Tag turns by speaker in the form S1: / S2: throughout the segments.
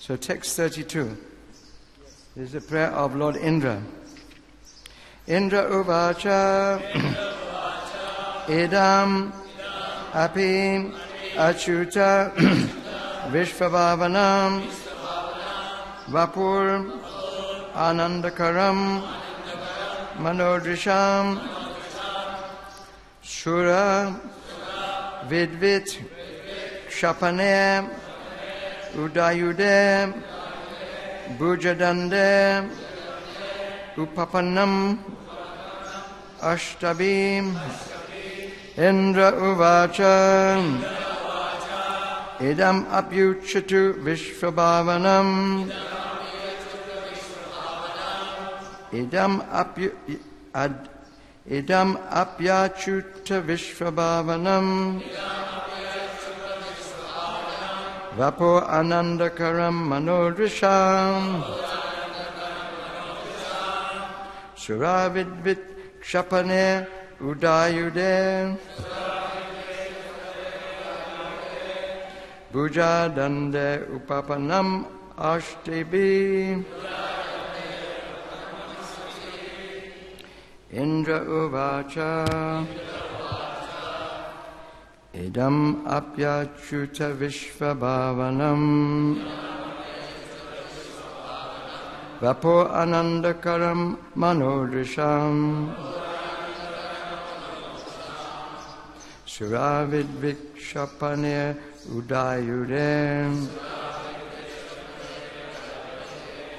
S1: So text 32. This is the prayer of Lord Indra. Indra uvacha idam api achuta vishvabhavanam vapur anandakaram manodrisham shura vidvit shapane udayude bhujadande upapanam ashtabim Indra uvacha idam apyuchatu vishvabhavanam idam apyachuta vishvabhavanam vapo anandakaram manodrisham suravidvit kshapane udayude bhujadande upapanam ashtibi Indra uvacha idam apyachuta vishvabhavanam vapo anandakaram manodrisham suravidvikshapane udayude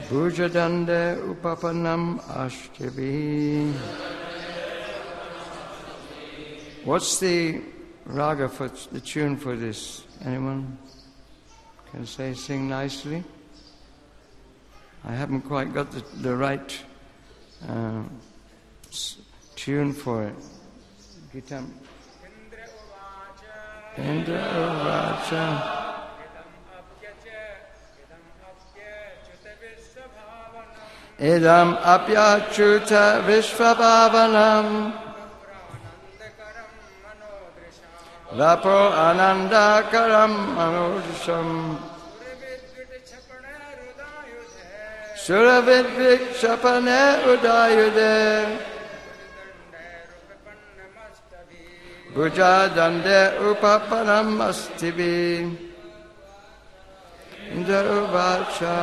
S1: bhujadande upapanam ashtibi. What's the raga for the tune for this? Anyone can sing nicely? I haven't quite got the right tune for it. Gitam. Indra uvacha idam apyachuta vishvabhavanam vapo anandakaram manodrisham suravidvikshapane udayude bhujadande upapanam astibi. Indra uvacha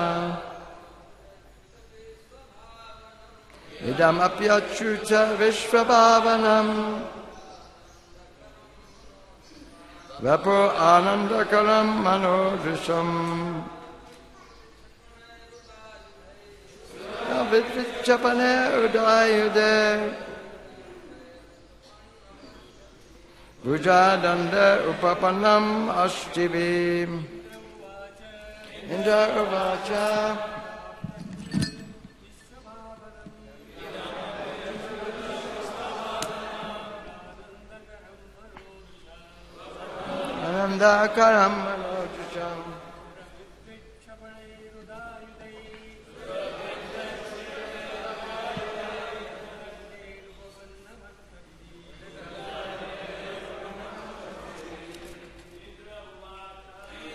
S1: idam apyachuta vishvabhavanam vapo anandakaram manodrisham vidvichapane udayude bhujadande upapanam ashtibi. Indra uvacha anandakaram manodrisham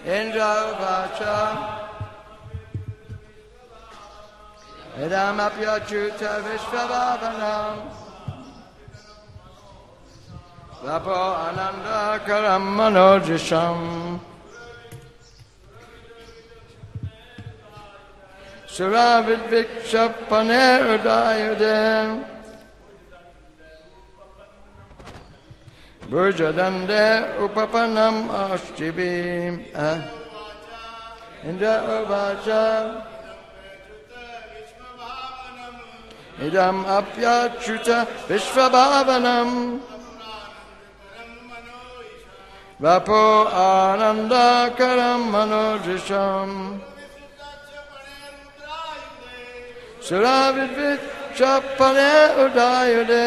S1: Indra uvacha idam apyachuta vishvabhavanam vapo anandakaram manodrisham suravidvikshapane udayude bhujadande upapanam ashtibi. Indra uvacha idam apyachuta vishvabhavanam vapo anandakaram manodrisham suravidvikshapane udayude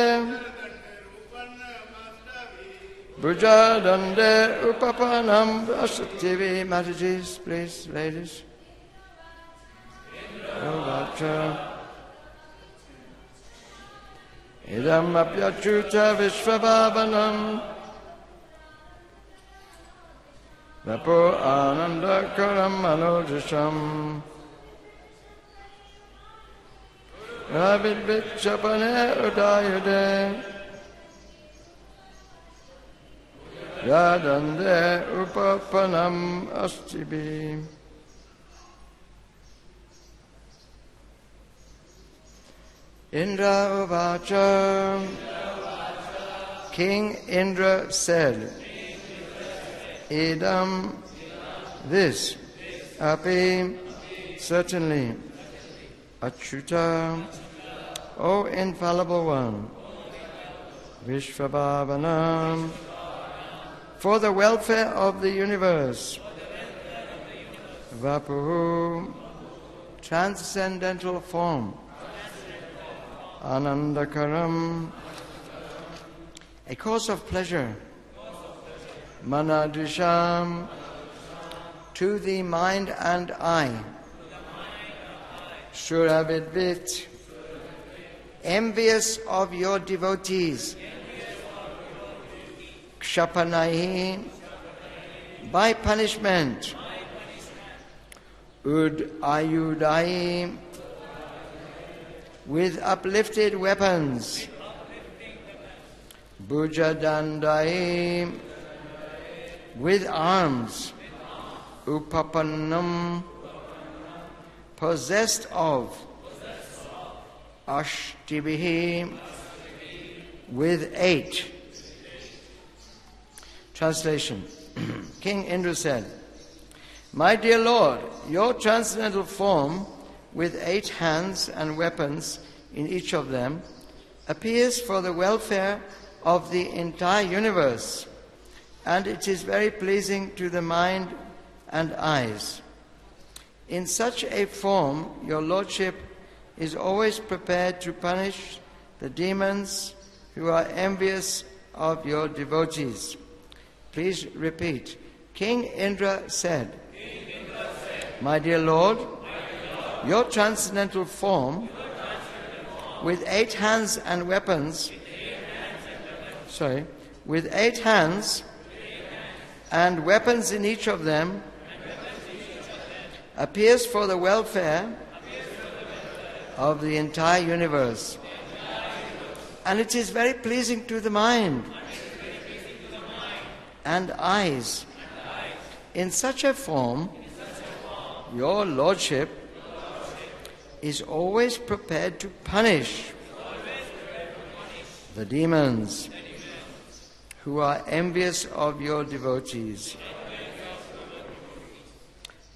S1: bhujadande upapanam ashtibi. Mataji's, please, ladies. Uvacha idam apyachuta vishvabhavanam Vapo Ananda Karam Manojasham Ravid Vichapane Udayude Yadande Upapanam Astibi. Indra Uvacha. King Indra said, Idam, this, Api, certainly, Achyuta, O infallible one, Vishvabhavanam, for the welfare of the universe, Vapuhu, transcendental form, Anandakaram, a cause of pleasure, Manadisham, to the mind and eye, Shuravidvit, envious of your devotees, Kshapanahi, by punishment, Udayudai, with uplifted weapons, Bujadandai, with arms, Upapanam, possessed of, Ashtibihi, with 8. Translation. King Indra said, My dear Lord, your transcendental form, with 8 hands and weapons in each of them, appears for the welfare of the entire universe, and it is very pleasing to the mind and eyes. In such a form, your Lordship is always prepared to punish the demons who are envious of your devotees. Please repeat. King Indra said, My dear Lord, your transcendental form, with 8 hands and weapons, with 8 hands and weapons in each of them, appears for the welfare of the entire universe. And it is very pleasing to the mind and eyes. In such a form, your Lordship is always prepared to punish the demons who are envious of your devotees.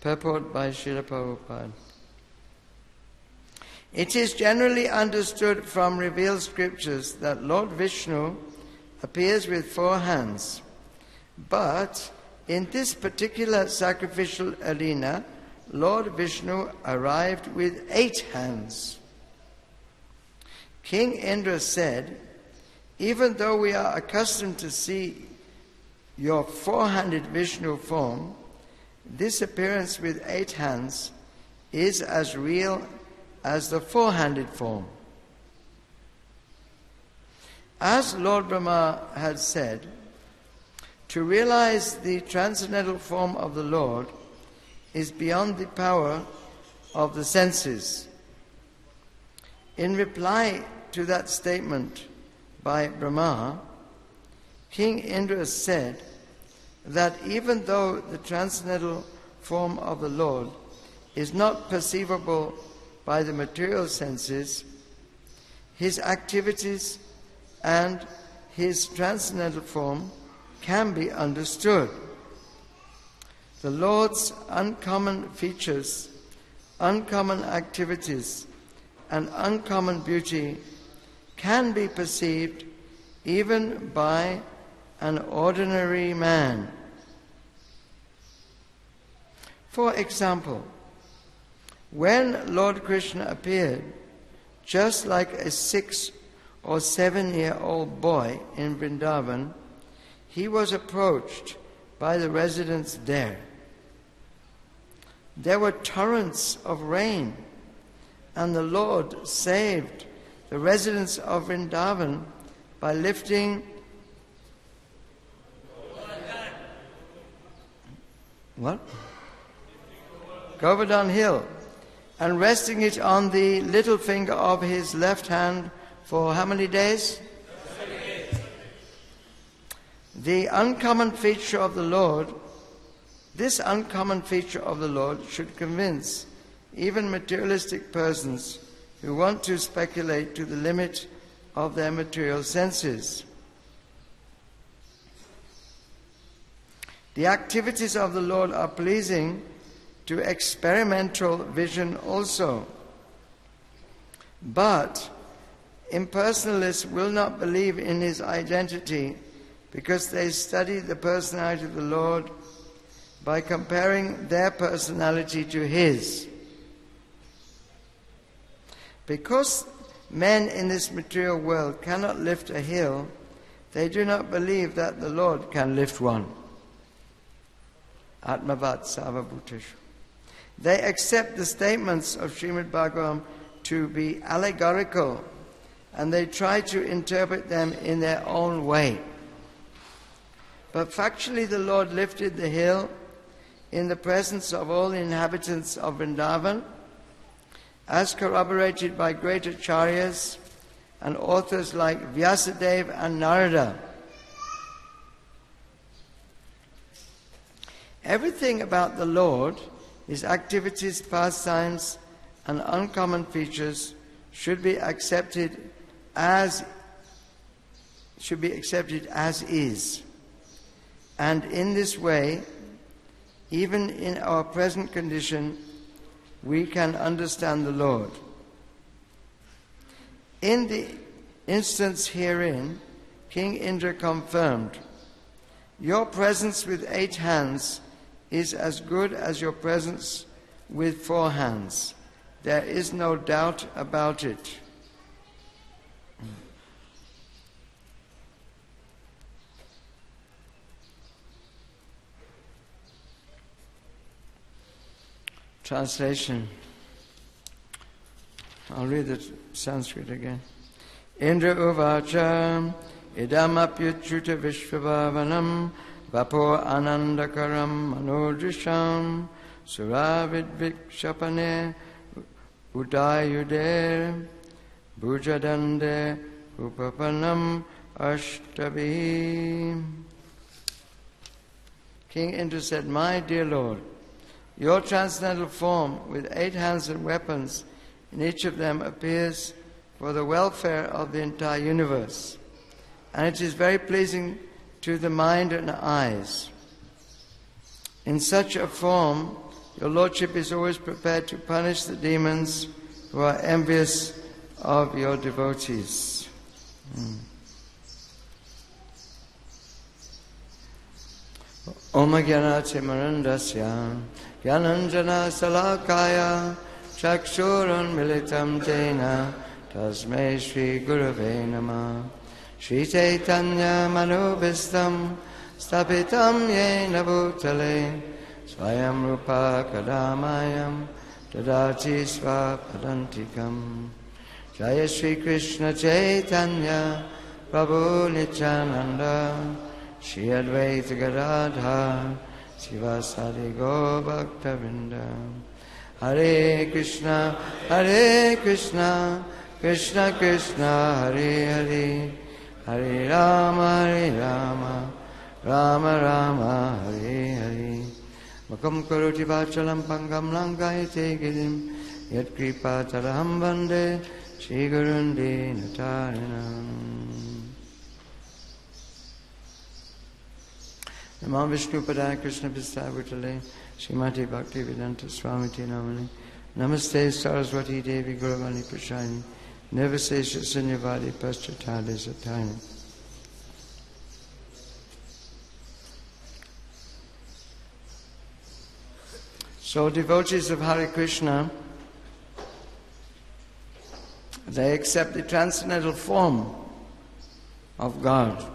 S1: Purport by Srila Prabhupada. It is generally understood from revealed scriptures that Lord Vishnu appears with 4 hands, but in this particular sacrificial arena, Lord Vishnu arrived with 8 hands. King Indra said, Even though we are accustomed to see your 4-handed Vishnu form, this appearance with 8 hands is as real as the 4-handed form. As Lord Brahma had said, to realize the transcendental form of the Lord is beyond the power of the senses. In reply to that statement by Brahma, King Indra said that even though the transcendental form of the Lord is not perceivable by the material senses, his activities and his transcendental form can be understood. The Lord's uncommon features, uncommon activities, and uncommon beauty can be perceived even by an ordinary man. For example, when Lord Krishna appeared, just like a 6 or 7-year-old boy in Vrindavan, he was approached by the residents there. There were torrents of rain, and the Lord saved the residents of Vrindavan by lifting What? Govardhan hill, and resting it on the little finger of his left hand for how many days?
S2: 7 days.
S1: The uncommon feature of the Lord, this uncommon feature of the Lord should convince even materialistic persons who want to speculate to the limit of their material senses. The activities of the Lord are pleasing to experimental vision also. But impersonalists will not believe in his identity because they study the personality of the Lord by comparing their personality to his. Because men in this material world cannot lift a hill, they do not believe that the Lord can lift one. Atmavat Sarvabhuteshu. They accept the statements of Srimad Bhagavatam to be allegorical, and they try to interpret them in their own way. But factually the Lord lifted the hill in the presence of all the inhabitants of Vrindavan, as corroborated by great acharyas and authors like Vyasadeva and Narada. Everything about the Lord, his activities, pastimes, and uncommon features should be accepted as is. And in this way, even in our present condition, we can understand the Lord. In the instance herein, King Indra confirmed, "Your presence with 8 hands is as good as your presence with 4 hands. There is no doubt about it." Translation. I'll read the Sanskrit again. Indra uvacha idam apyuchuta vishvabhavanam vapo anandakaram manodrisham suravidvikshapane udayude bhujadande upapanam ashtavi. King Indra said, "My dear Lord, your transcendental form with 8 hands and weapons in each of them appears for the welfare of the entire universe, and it is very pleasing to the mind and eyes. In such a form, your Lordship is always prepared to punish the demons who are envious of your devotees." Om Gyanati Marandasya Gyananjana Salakaya Chakshurun Militam Jena Tasmai Shri Gurave Namah Shri Chaitanya Manubhistam Stapitam Yena Bhutale Swayam Rupa Kadamayam Tadati Swapadantikam Jaya Shri Krishna Chaitanya Prabhu Nityananda Shri Advaita Gadadhar Sivasadi Go Bhaktavinda. Hare Krishna, Krishna Krishna, Hare Hare, Hare Rama, Rama Rama, Hare Hare. Makam karoti vachalam pangam langayate girim yat kripa taraham vande Shri Gurun Dinatarinam. Namo Vishnu Padaya Krishna Vistavutale Srimati Bhaktivedanta Swamiti Namani Namaste Saraswati Devi Gauravani Prashani Nirvasesha Sunyavadi Paschatali Satani. So devotees of Hare Krishna, they accept the transcendental form of God.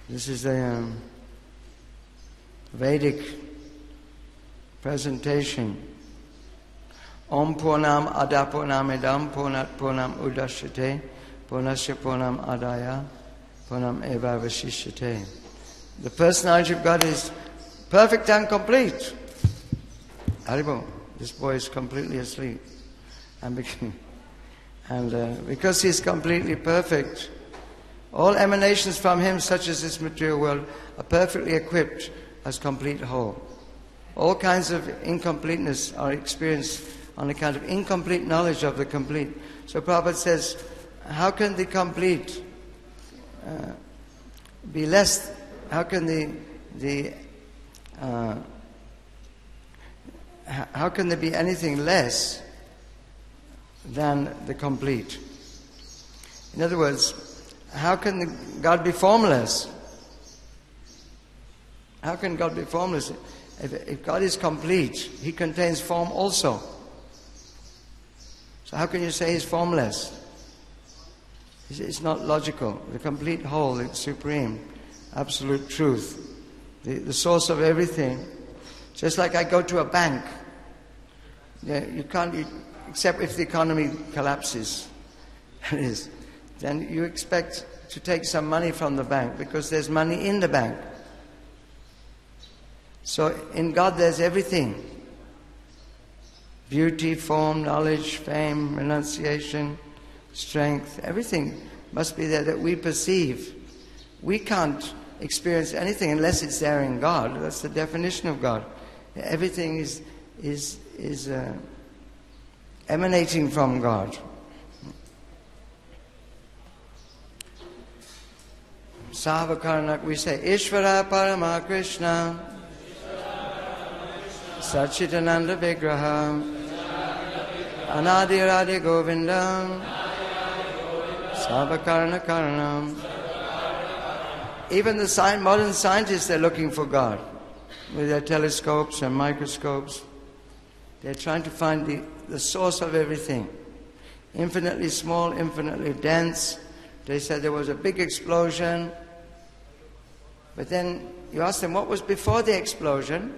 S1: This is a Vedic presentation. Om Purnam Ada Purnam Idam Purnat Purnam Udashyate Purnasya Purnam Adaya Purnam Eva Vashishyate. The personality of God is perfect and complete. Haribo, this boy is completely asleep. And because he is completely perfect, all emanations from him, such as this material world, are perfectly equipped as complete whole. All kinds of incompleteness are experienced on account of incomplete knowledge of the complete. So Prabhupada says, how can the complete be less? How can how can there be anything less than the complete? In other words, how can God be formless? How can God be formless? If God is complete, He contains form also. So how can you say He's formless? It's not logical. The complete whole, the supreme, absolute truth, the source of everything. Just like I go to a bank, you can't, except if the economy collapses, then you expect to take some money from the bank because there's money in the bank. So in God there's everything. Beauty, form, knowledge, fame, renunciation, strength, everything must be there that we perceive. We can't experience anything unless it's there in God. That's the definition of God. Everything is emanating from God. Sahavakarnak, we say, Ishvara Parama Krishna Sachidananda Vigraha Anadiradi Govindam Savakarna Karanam. Even the modern scientists, they're looking for God with their telescopes and microscopes. They're trying to find the source of everything. Infinitely small, infinitely dense. They said there was a big explosion. But then you ask them, what was before the explosion?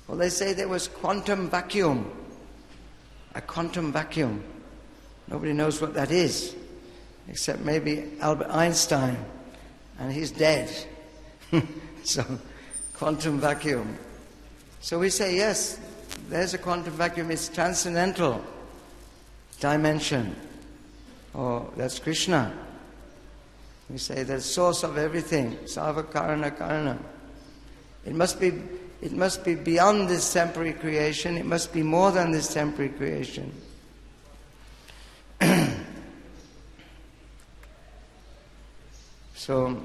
S1: Well, they say there was quantum vacuum. A quantum vacuum. Nobody knows what that is, except maybe Albert Einstein. And he's dead. So, quantum vacuum. So we say, yes, there's a quantum vacuum. It's transcendental dimension. Oh, that's Krishna. We say the source of everything. Savakarana Karana. It must be beyond this temporary creation. It must be more than this temporary creation. So,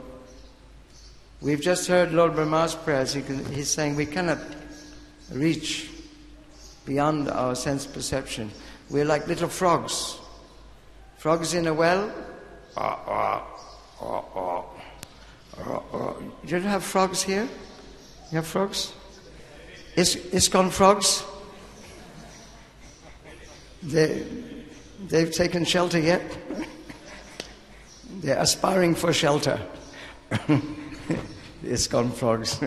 S1: we've just heard Lord Brahma's prayers. He's saying we cannot reach beyond our sense perception. We're like little frogs. Frogs in a well. You don't have frogs here? You have frogs? ISKCON frogs? They've taken shelter yet? They're aspiring for shelter. ISKCON frogs.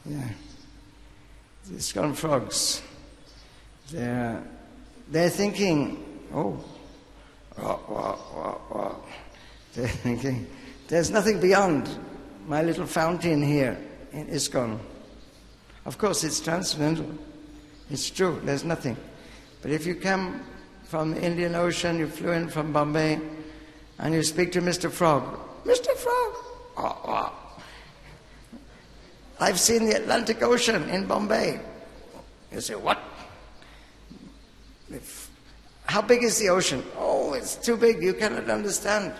S1: Yeah. ISKCON frogs. They're thinking, they're thinking, there's nothing beyond my little fountain here in ISKCON. Of course, it's transcendental. It's true, there's nothing. But if you come from the Indian Ocean, you flew in from Bombay, and you speak to Mr. Frog. Mr. Frog, I've seen the Atlantic Ocean in Bombay. You say, what? How big is the ocean? Oh, it's too big, you cannot understand.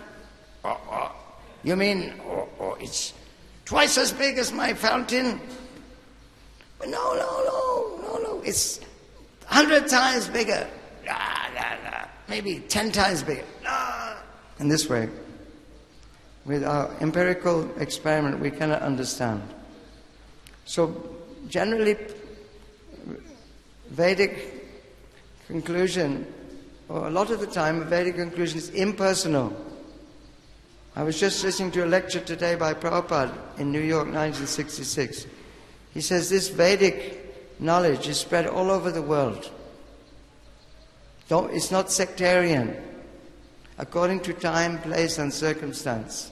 S1: You mean, it's twice as big as my fountain? No, it's 100 times bigger. Maybe 10 times bigger. In this way, with our empirical experiment, we cannot understand. So, generally, Vedic conclusion, or a lot of the time, Vedic conclusion is impersonal. I was just listening to a lecture today by Prabhupada in New York, 1966. He says this Vedic knowledge is spread all over the world. It's not sectarian, according to time, place and circumstance.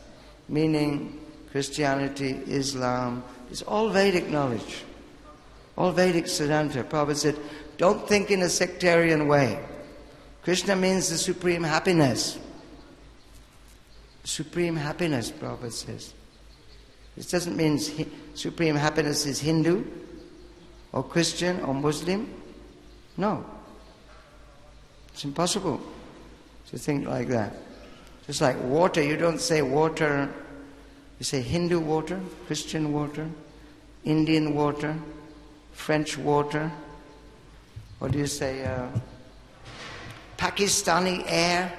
S1: meaning Christianity, Islam. It's all Vedic knowledge. All Vedic Siddhanta. Prabhupada said, don't think in a sectarian way. Krishna means the supreme happiness. Supreme happiness, Prabhupada says. This doesn't mean supreme happiness is Hindu or Christian or Muslim. No. It's impossible to think like that. Just like water, you don't say water, you say Hindu water, Christian water, Indian water, French water. What do you say? Pakistani air.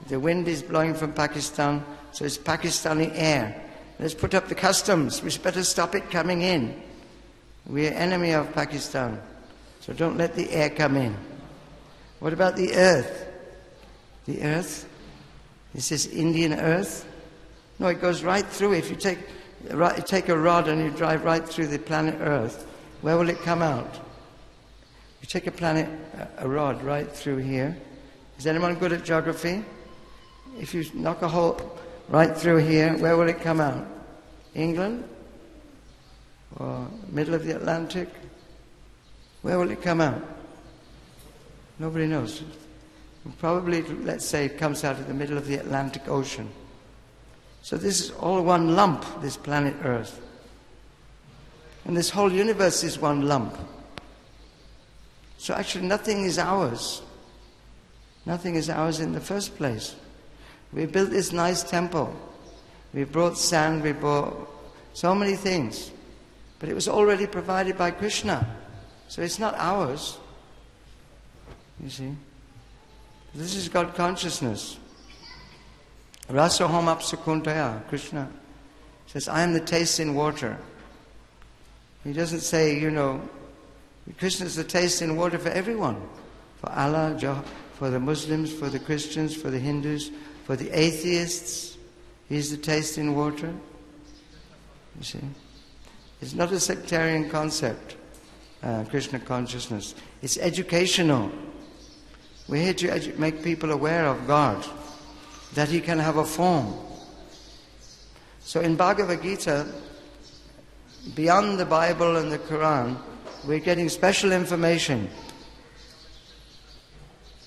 S1: The wind is blowing from Pakistan, so it's Pakistani air. Let's put up the customs. We better stop it coming in. We are enemy of Pakistan, so don't let the air come in. What about the earth? The earth? This is Indian earth? No, it goes right through. If you take a rod and you drive right through the planet Earth, where will it come out? You take a rod right through here. Is anyone good at geography? If you knock a hole right through here, where will it come out? England? Or middle of the Atlantic? Where will it come out? Nobody knows. Probably, let's say, it comes out of the middle of the Atlantic Ocean. So this is all one lump, this planet Earth. And this whole universe is one lump. So actually nothing is ours. Nothing is ours in the first place. We built this nice temple. We brought sand, we brought so many things. But it was already provided by Krishna. So it's not ours. You see? This is God consciousness. Rasa hom apsakuntaya, Krishna says, I am the taste in water. He doesn't say, Krishna is the taste in water for everyone. For Allah, for the Muslims, for the Christians, for the Hindus, for the atheists. He's the taste in water. You see? It's not a sectarian concept, Krishna consciousness. It's educational. We're here to make people aware of God, that He can have a form. So in Bhagavad Gita, beyond the Bible and the Quran, we're getting special information.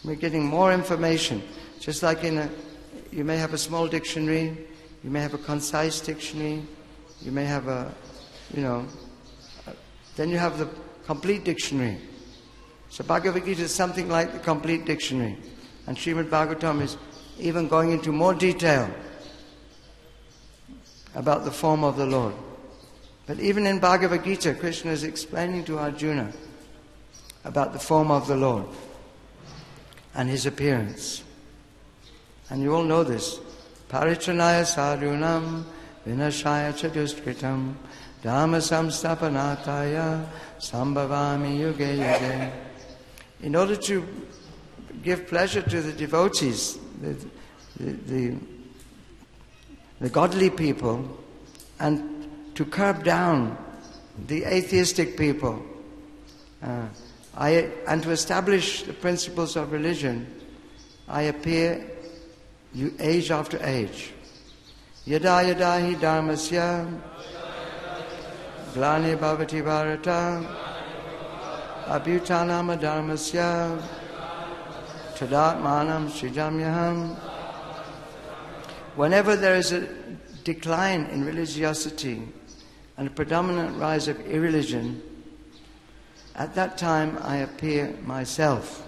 S1: We're getting more information. Just like you may have a small dictionary, you may have a concise dictionary, you may have then you have the complete dictionary. So Bhagavad Gita is something like the complete dictionary. And Srimad Bhagavatam is even going into more detail about the form of the Lord. But even in Bhagavad Gita, Krishna is explaining to Arjuna about the form of the Lord and His appearance. And you all know this. Parichanaya sadhunam vinashaya chaduskritam dhamma samstapanataya sambhavami yuge yuge. In order to give pleasure to the devotees, the godly people, and to curb down the atheistic people, and to establish the principles of religion, I appear age after age. Yada yada hi dharmasya glani bhavati bharata abhutanam dharmasya tadatmanam srijamyaham. Whenever there is a decline in religiosity and a predominant rise of irreligion, at that time I appear myself.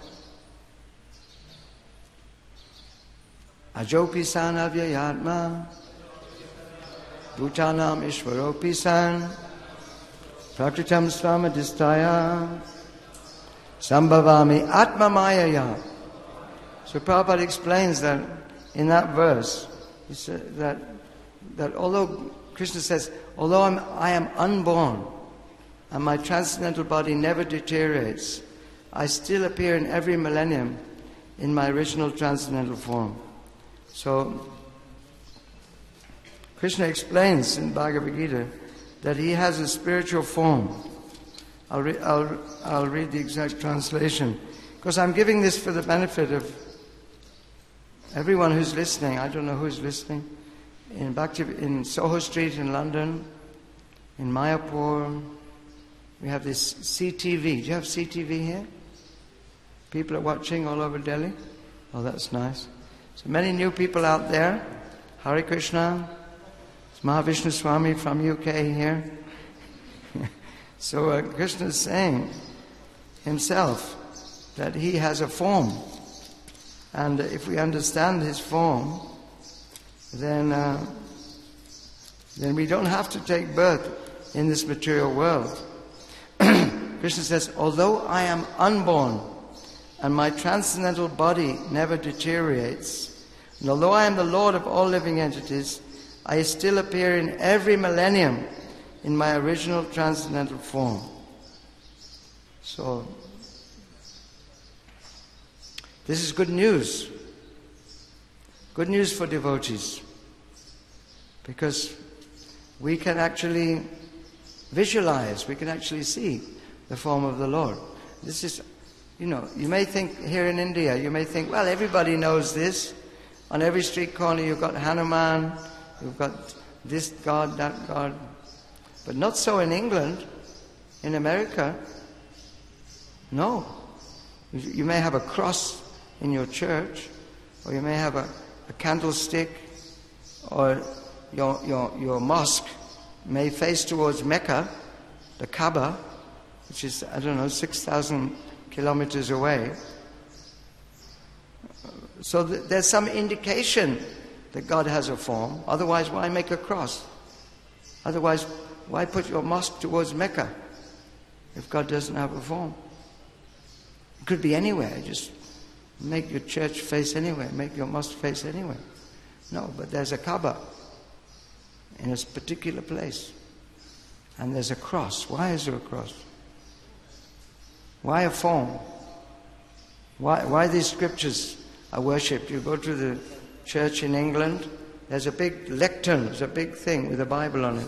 S1: Ajopi san avyayatma bhutanam ishvaropi san prakritam svamadistaya sambhavami atma mayaya. So Prabhupada explains that in that verse, he said that although Krishna says, although I am unborn and my transcendental body never deteriorates, I still appear in every millennium in my original transcendental form. So Krishna explains in Bhagavad Gita that He has a spiritual form. I'll read the exact translation, because I'm giving this for the benefit of everyone who's listening. I don't know who's listening. in Soho Street in London, in Mayapur, we have this CTV. Do you have CTV here? People are watching all over Delhi? Oh, that's nice. So many new people out there. Hare Krishna. It's Mahavishnu Swami from UK here. So Krishna is saying himself that he has a form. And if we understand his form, then we don't have to take birth in this material world. Krishna says, although I am unborn and my transcendental body never deteriorates, and although I am the Lord of all living entities, I still appear in every millennium in my original transcendental form. So, this is good news. Good news for devotees. Because we can actually visualize, we can actually see the form of the Lord. This is, you may think here in India, you may think, well, everybody knows this. On every street corner you've got Hanuman, you've got this God, that God. But not so in England, in America. No. You may have a cross in your church, or you may have a candlestick, or your mosque may face towards Mecca, the Kaaba, which is, 6,000 kilometers away. So there's some indication that God has a form. Otherwise, why make a cross? Otherwise, why put your mosque towards Mecca if God doesn't have a form? It could be anywhere. Just make your church face anywhere. Make your mosque face anywhere. No, but there's a Kaaba in a particular place. And there's a cross. Why is there a cross? Why a form? Why these scriptures are worshipped? You go to the church in England, there's a big lectern, there's a big thing with a Bible on it.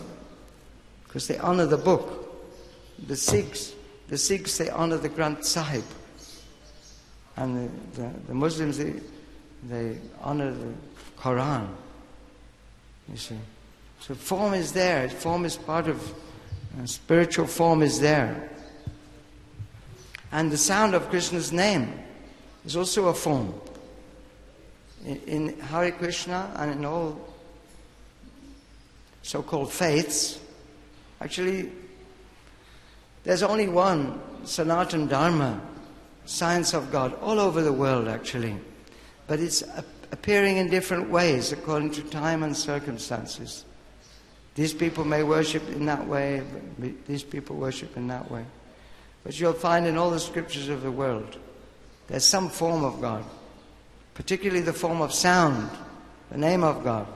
S1: Because they honor the book. The Sikhs, they honor the Granth Sahib. And the Muslims, they honor the Quran. You see. So form is there. Form is part of, spiritual form is there. And the sound of Krishna's name is also a form. In Hare Krishna and in all so-called faiths, actually, there's only one Sanatana Dharma, science of God, all over the world actually. But it's appearing in different ways according to time and circumstances. These people may worship in that way, these people worship in that way. But you'll find in all the scriptures of the world, there's some form of God. Particularly the form of sound, the name of God.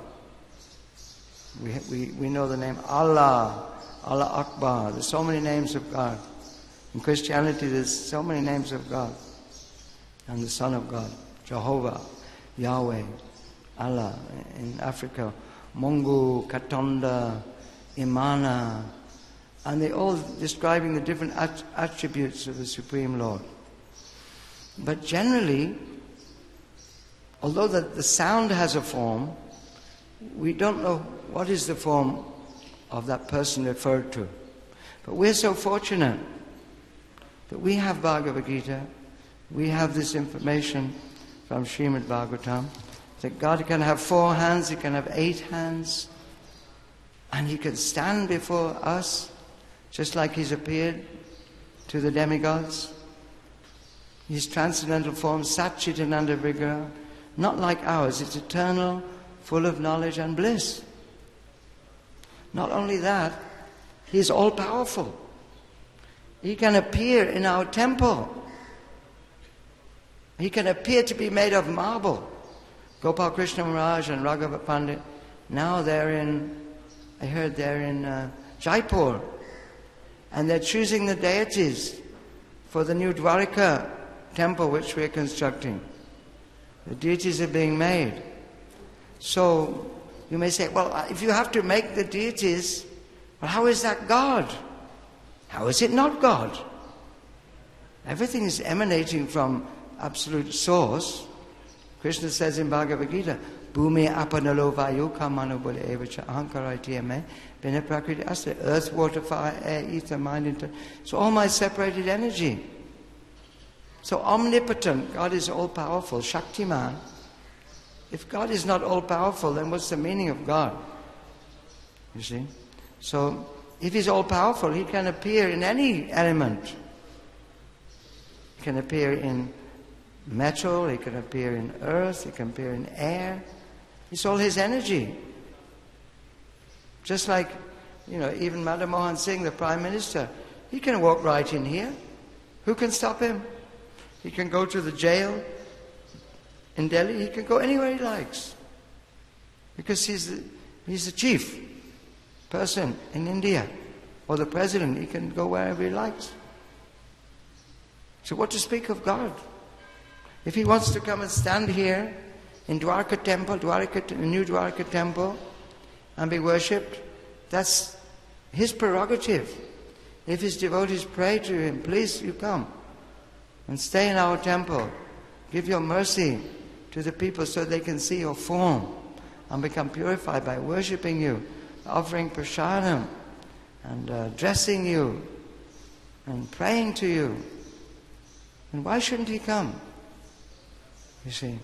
S1: We know the name Allah, Allah Akbar. There's so many names of God. In Christianity there's so many names of God. And the Son of God, Jehovah, Yahweh, Allah. In Africa, Mungu, Katonda, Imana. And they're all describing the different attributes of the Supreme Lord. But generally, although the sound has a form, we don't know what is the form of that person referred to. But we're so fortunate that we have Bhagavad Gita, we have this information from Srimad Bhagavatam, that God can have 4 hands, He can have 8 hands, and He can stand before us just like He's appeared to the demigods. His transcendental form, Satchitananda Vigraha, not like ours, it's eternal, full of knowledge and bliss. Not only that, He's all-powerful. He can appear in our temple. He can appear to be made of marble. Gopal Krishna Maharaj and Raghava Pandit, now I heard they're in Jaipur. And they're choosing the deities for the new Dwarika temple which we're constructing. The deities are being made. So you may say, well, if you have to make the deities, well, how is that God? How is it not God? Everything is emanating from absolute source. Krishna says in Bhagavad Gita, Bhumi apanalo vayu kamano bole evacha ahankarati ame bina prakriti asya. Earth, water, fire, air, ether, mind, so all my separated energy. So omnipotent, God is all-powerful, Shaktiman. If God is not all-powerful, then what's the meaning of God? You see? So, if He's all-powerful, He can appear in any element. He can appear in metal, He can appear in earth, He can appear in air. It's all His energy. Just like, even Madam Mohan Singh, the Prime Minister, he can walk right in here. Who can stop him? He can go to the jail in Delhi, he can go anywhere he likes. Because he's the chief person in India, or the president, he can go wherever he likes. So what to speak of God? If He wants to come and stand here in Dwarka temple, New Dwarka temple, and be worshipped, that's His prerogative. If His devotees pray to Him, please you come and stay in our temple. Give your mercy to the people so they can see your form and become purified by worshipping you, offering prasadam, and dressing you, and praying to you. And why shouldn't He come? You see,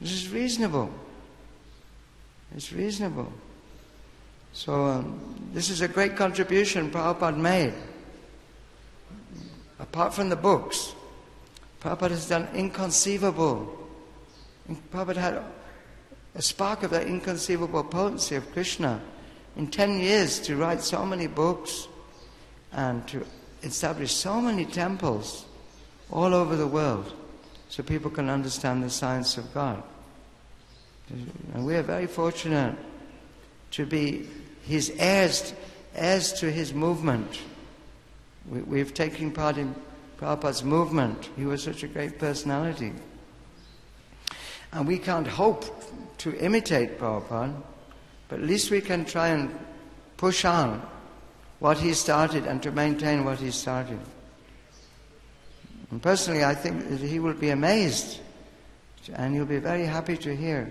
S1: this is reasonable. It's reasonable. So this is a great contribution Prabhupada made. Apart from the books, Prabhupada has done inconceivable. Prabhupada had a spark of that inconceivable potency of Krishna in 10 years to write so many books and to establish so many temples all over the world so people can understand the science of God. And we are very fortunate to be His heirs to His movement. We've taken part in Prabhupada's movement. He was such a great personality. And we can't hope to imitate Prabhupada, but at least we can try and push on what he started and to maintain what he started. And personally, I think that he will be amazed, and he'll be very happy to hear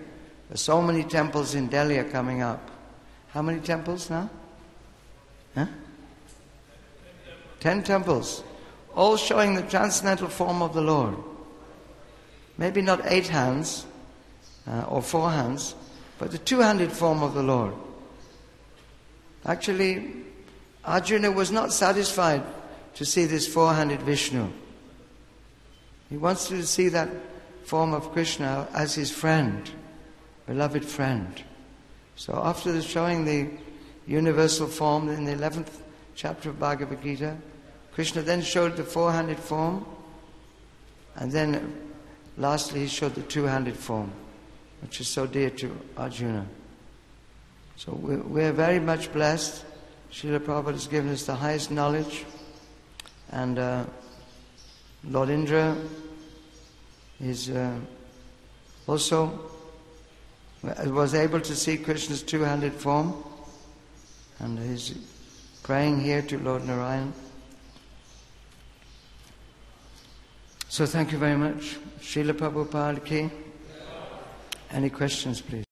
S1: that so many temples in Delhi are coming up. How many temples now? 10 temples, all showing the transcendental form of the Lord. Maybe not 8 hands or 4 hands, but the 2-handed form of the Lord. Actually, Arjuna was not satisfied to see this 4-handed Vishnu. He wants to see that form of Krishna as his friend, beloved friend. So after showing the universal form in the 11th chapter of Bhagavad Gita, Krishna then showed the 4-handed form, and then lastly he showed the 2-handed form, which is so dear to Arjuna. So we're very much blessed. Srila Prabhupada has given us the highest knowledge, and Lord Indra is also was able to see Krishna's 2-handed form, and he's praying here to Lord Narayan. So thank you very much. Srila Prabhupada ki. Any questions, please?